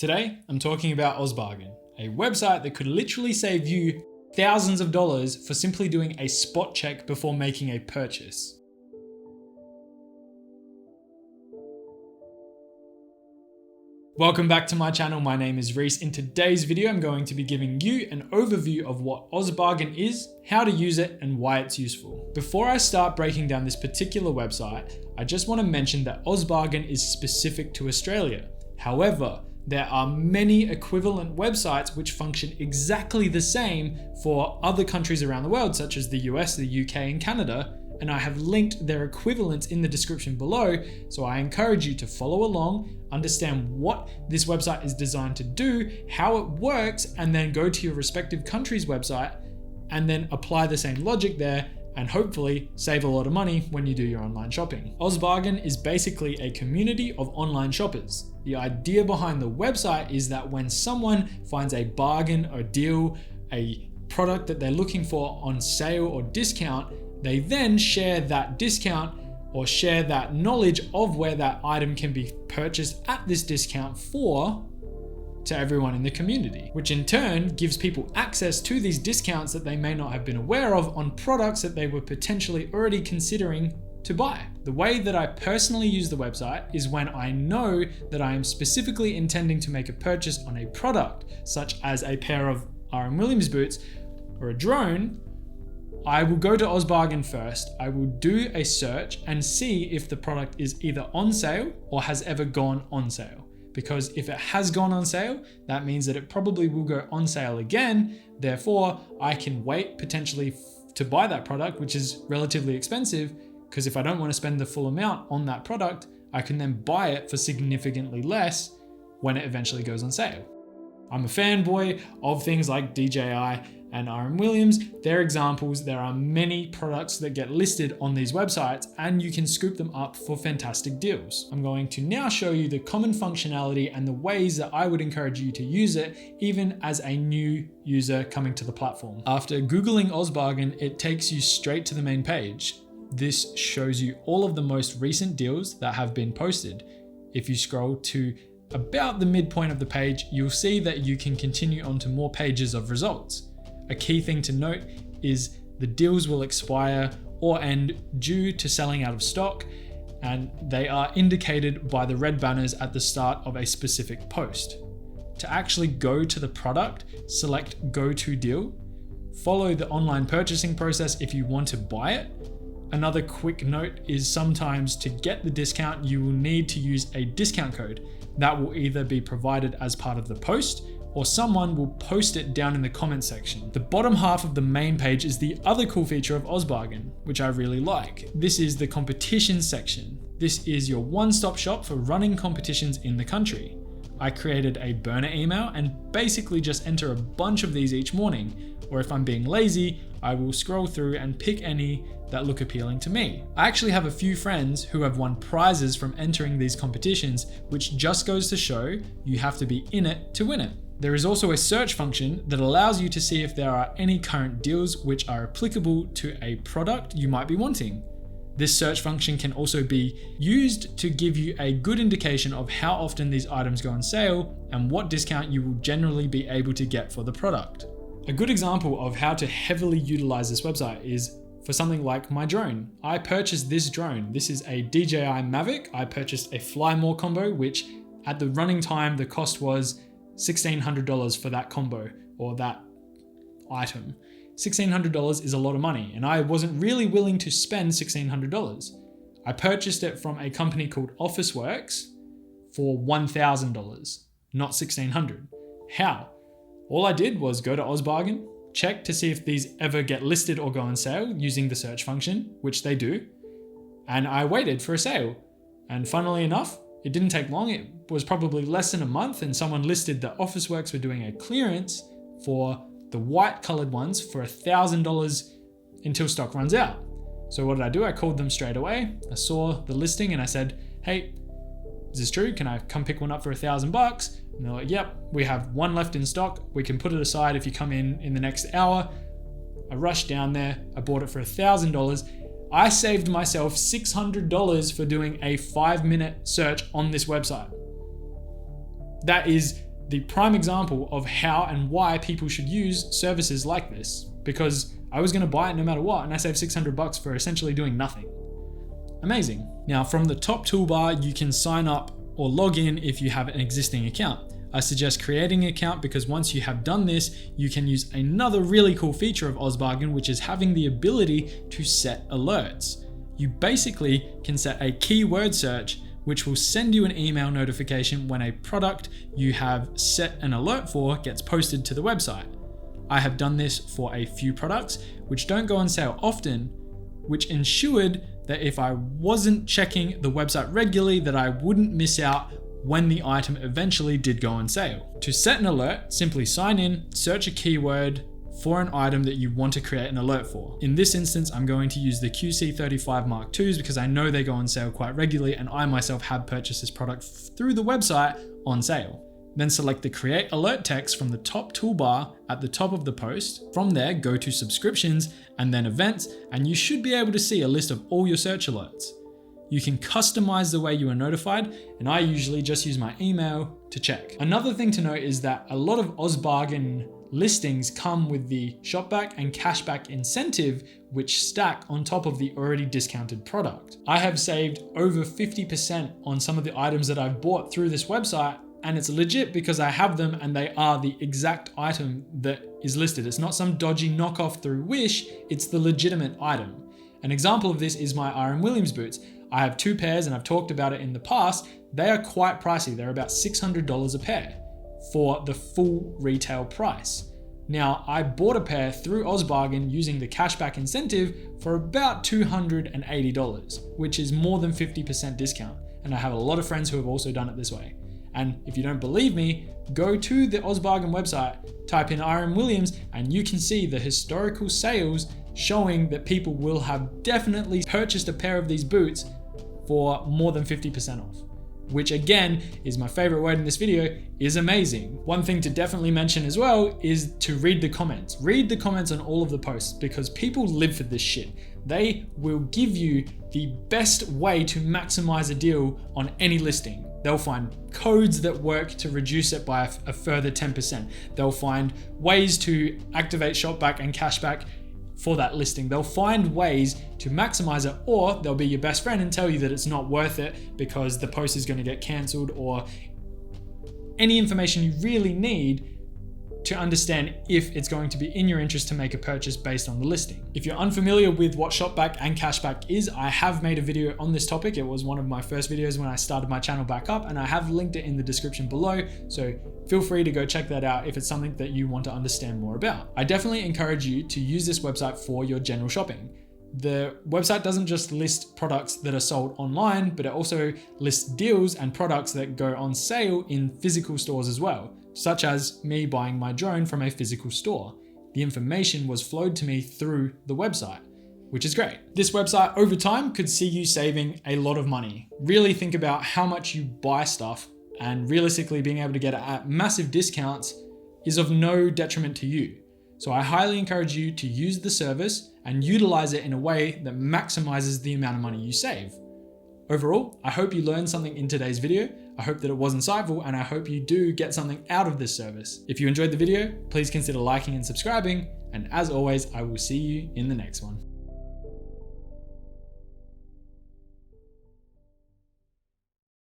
Today, I'm talking about Ozbargain, a website that could literally save you thousands of dollars for simply doing a spot check before making a purchase. Welcome back to my channel. My name is Reese. In today's video, I'm going to be giving you an overview of what Ozbargain is, how to use it, and why it's useful. Before I start breaking down this particular website, I just want to mention that Ozbargain is specific to Australia. However, there are many equivalent websites which function exactly the same for other countries around the world, such as the US, the UK, and Canada, and I have linked their equivalents in the description below, so I encourage you to follow along, understand what this website is designed to do, how it works, and then go to your respective country's website and then apply the same logic there and hopefully save a lot of money when you do your online shopping. Ozbargain is basically a community of online shoppers. The idea behind the website is that when someone finds a bargain or deal, a product that they're looking for on sale or discount, they then share that discount or share that knowledge of where that item can be purchased at this discount for to everyone in the community, which in turn gives people access to these discounts that they may not have been aware of on products that they were potentially already considering to buy. The way that I personally use the website is when I know that I am specifically intending to make a purchase on a product, such as a pair of RM Williams boots or a drone. I will go to Ozbargain first. I will do a search and see if the product is either on sale or has ever gone on sale. Because if it has gone on sale, that means that it probably will go on sale again. Therefore, I can wait potentially to buy that product, which is relatively expensive, because if I don't want to spend the full amount on that product, I can then buy it for significantly less when it eventually goes on sale. I'm a fanboy of things like DJI and RM Williams. They're examples. There are many products that get listed on these websites and you can scoop them up for fantastic deals. I'm going to now show you the common functionality and the ways that I would encourage you to use it, even as a new user coming to the platform. After Googling Ozbargain, it takes you straight to the main page. This shows you all of the most recent deals that have been posted. If you scroll to about the midpoint of the page, you'll see that you can continue on to more pages of results. A key thing to note is the deals will expire or end due to selling out of stock, and they are indicated by the red banners at the start of a specific post. To actually go to the product, select Go to Deal. Follow the online purchasing process if you want to buy it. Another quick note is sometimes to get the discount, you will need to use a discount code that will either be provided as part of the post or someone will post it down in the comment section. The bottom half of the main page is the other cool feature of Ozbargain, which I really like. This is the competition section. This is your one-stop shop for running competitions in the country. I created a burner email and basically just enter a bunch of these each morning, or if I'm being lazy, I will scroll through and pick any that look appealing to me. I actually have a few friends who have won prizes from entering these competitions, which just goes to show you have to be in it to win it. There is also a search function that allows you to see if there are any current deals which are applicable to a product you might be wanting. This search function can also be used to give you a good indication of how often these items go on sale and what discount you will generally be able to get for the product. A good example of how to heavily utilize this website is for something like my drone. I purchased this drone. This is a DJI Mavic. I purchased a Fly More combo, which at the running time, the cost was $1,600 for that combo or that item. $1,600 is a lot of money, and I wasn't really willing to spend $1,600. I purchased it from a company called Officeworks for $1,000, not $1,600. How? All I did was go to Ozbargain, check to see if these ever get listed or go on sale using the search function, which they do, and I waited for a sale. And funnily enough, it didn't take long. It was probably less than a month, and someone listed that Officeworks were doing a clearance for the white colored ones for $1,000 until stock runs out. So what did I do? I called them straight away. I saw the listing and I said, hey, is this true? Can I come pick one up for $1,000? And they're like, yep, we have one left in stock. We can put it aside if you come in the next hour. I rushed down there. I bought it for $1,000. I saved myself $600 for doing a 5-minute search on this website. That is the prime example of how and why people should use services like this, because I was going to buy it no matter what, and I saved $600 for essentially doing nothing. Amazing. Now, from the top toolbar, you can sign up or log in if you have an existing account. I suggest creating an account because once you have done this, you can use another really cool feature of OzBargain, which is having the ability to set alerts. You basically can set a keyword search, which will send you an email notification when a product you have set an alert for gets posted to the website. I have done this for a few products which don't go on sale often, which ensured that if I wasn't checking the website regularly, that I wouldn't miss out when the item eventually did go on sale. To set an alert, simply sign in, search a keyword for an item that you want to create an alert for. In this instance, I'm going to use the QC35 Mark IIs because I know they go on sale quite regularly, and I myself have purchased this product through the website on sale. Then select the create alert text from the top toolbar at the top of the post. From there, go to subscriptions and then events, and you should be able to see a list of all your search alerts. You can customize the way you are notified, and I usually just use my email to check. Another thing to note is that a lot of OzBargain listings come with the shopback and cashback incentive, which stack on top of the already discounted product. I have saved over 50% on some of the items that I've bought through this website, and it's legit because I have them and they are the exact item that is listed. It's not some dodgy knockoff through Wish, it's the legitimate item. An example of this is my RM Williams boots. I have 2 pairs and I've talked about it in the past. They are quite pricey. They're about $600 a pair for the full retail price. Now, I bought a pair through OzBargain using the cashback incentive for about $280, which is more than 50% discount. And I have a lot of friends who have also done it this way. And if you don't believe me, go to the OzBargain website, type in RM Williams, and you can see the historical sales showing that people will have definitely purchased a pair of these boots for more than 50% off, which again is my favorite word in this video, is amazing. One thing to definitely mention as well is to read the comments. Read the comments on all of the posts because people live for this shit. They will give you the best way to maximize a deal on any listing. They'll find codes that work to reduce it by a further 10%. They'll find ways to activate shopback and cashback for that listing. They'll find ways to maximize it, or they'll be your best friend and tell you that it's not worth it because the post is going to get canceled, or any information you really need to understand if it's going to be in your interest to make a purchase based on the listing. If you're unfamiliar with what shopback and cashback is, I have made a video on this topic. It was one of my first videos when I started my channel back up, and I have linked it in the description below. So feel free to go check that out if it's something that you want to understand more about. I definitely encourage you to use this website for your general shopping. The website doesn't just list products that are sold online, but it also lists deals and products that go on sale in physical stores as well, such as me buying my drone from a physical store. The information was flowed to me through the website, which is great. This website over time could see you saving a lot of money. Really think about how much you buy stuff, and realistically being able to get it at massive discounts is of no detriment to you. So I highly encourage you to use the service and utilize it in a way that maximizes the amount of money you save. Overall, I hope you learned something in today's video. I hope that it was insightful, and I hope you do get something out of this service. If you enjoyed the video, please consider liking and subscribing. And as always, I will see you in the next one.